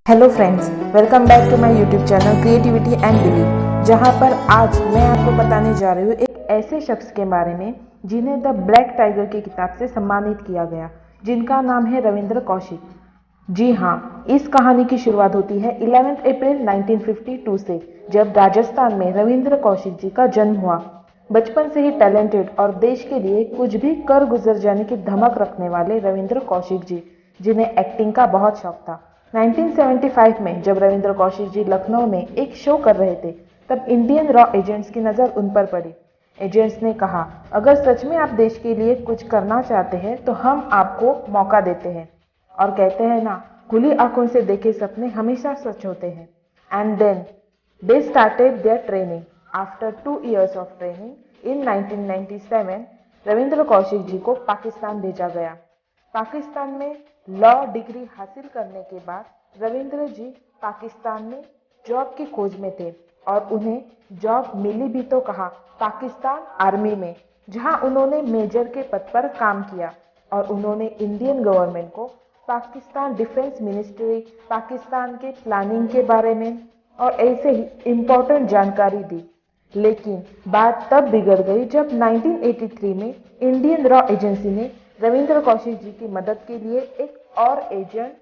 Hello friends, welcome back to my YouTube channel creativity and believe, जहां पर आज मैं आपको बताने जा रही हूँ एक ऐसे शख्स के बारे में जिन्हें द ब्लैक टाइगर की किताब से सम्मानित किया गया, जिनका नाम है रविंद्र कौशिक। जी हाँ, इस कहानी की शुरुआत होती है 11 अप्रैल 1952 से, जब राजस्थान में रविंद्र कौशिक जी का जन्म हुआ। बचपन से ही टैलेंटेड और देश के लिए कुछ भी कर गुजर जाने की धमक रखने वाले रविंद्र कौशिक जी, जिन्हें एक्टिंग का बहुत शौक था। 1975 में जब रविंद्र कौशिक जी लखनऊ में एक शो कर रहे थे, तब इंडियन रॉ एजेंट्स की नज़र उन पर पड़ी। एजेंट्स ने कहा, अगर सच में आप देश के लिए कुछ करना चाहते हैं तो हम आपको मौका देते हैं। और कहते हैं ना, खुली आंखों से देखे सपने हमेशा सच होते हैं। And then they started their training. After 2 years of training in 1997, Ravindra Kaushik ji को पाकिस्तान भेजा गया। पाकिस्तान में लॉ डिग्री हासिल करने के बाद रविंद्र जी पाकिस्तान में जॉब की खोज में थे, और उन्हें जॉब मिली भी तो कहा, पाकिस्तान आर्मी में, जहां उन्होंने मेजर के पद पर काम किया। और उन्होंने इंडियन गवर्नमेंट को पाकिस्तान डिफेंस मिनिस्ट्री, पाकिस्तान के प्लानिंग के बारे में और ऐसे ही इम्पोर्टेंट जानकारी दी। लेकिन बात तब बिगड़ गई जब 1983 में इंडियन रॉ एजेंसी ने रविंद्र कौशिक जी की मदद के लिए एक और एजेंट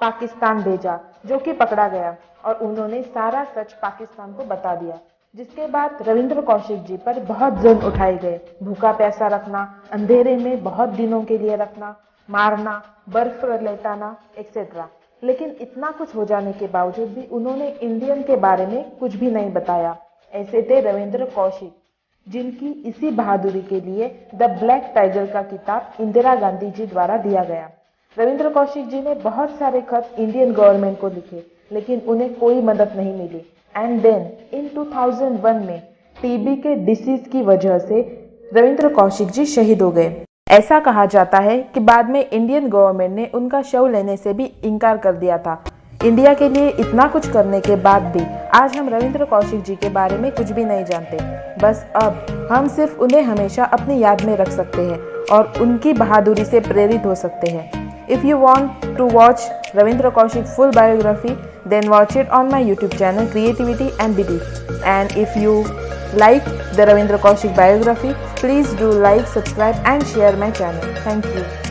पाकिस्तान भेजा, जो कि पकड़ा गया, और उन्होंने सारा सच पाकिस्तान को बता दिया। जिसके बाद रविंद्र कौशिक जी पर बहुत जुल्म उठाए गए। भूखा प्यासा रखना, अंधेरे में बहुत दिनों के लिए रखना, मारना, बर्फ लेटाना एक्सेट्रा। लेकिन इतना कुछ हो जाने के बावजूद भी उन्होंने इंडियन के बारे में कुछ भी नहीं बताया। ऐसे थे रविंद्र कौशिक, जिनकी इसी बहादुरी के लिए द ब्लैक टाइगर का खिताब इंदिरा गांधी जी द्वारा दिया गया। रविंद्र कौशिक जी ने बहुत सारे खत इंडियन गवर्नमेंट को लिखे, लेकिन उन्हें कोई मदद नहीं मिली। एंड देन इन 2001 में टीबी के डिसीज की वजह से रविंद्र कौशिक जी शहीद हो गए। ऐसा कहा जाता है कि बाद में इंडियन गवर्नमेंट ने उनका शव लेने से भी इनकार कर दिया था। इंडिया के लिए इतना कुछ करने के बाद भी आज हम रविंद्र कौशिक जी के बारे में कुछ भी नहीं जानते। बस अब हम सिर्फ उन्हें हमेशा अपनी याद में रख सकते हैं और उनकी बहादुरी से प्रेरित हो सकते हैं। If you want to watch Ravindra Kaushik full biography, then watch it on my YouTube channel Creativity and Belief. And if you like the Ravindra Kaushik biography, please do like, subscribe and share my channel. Thank you.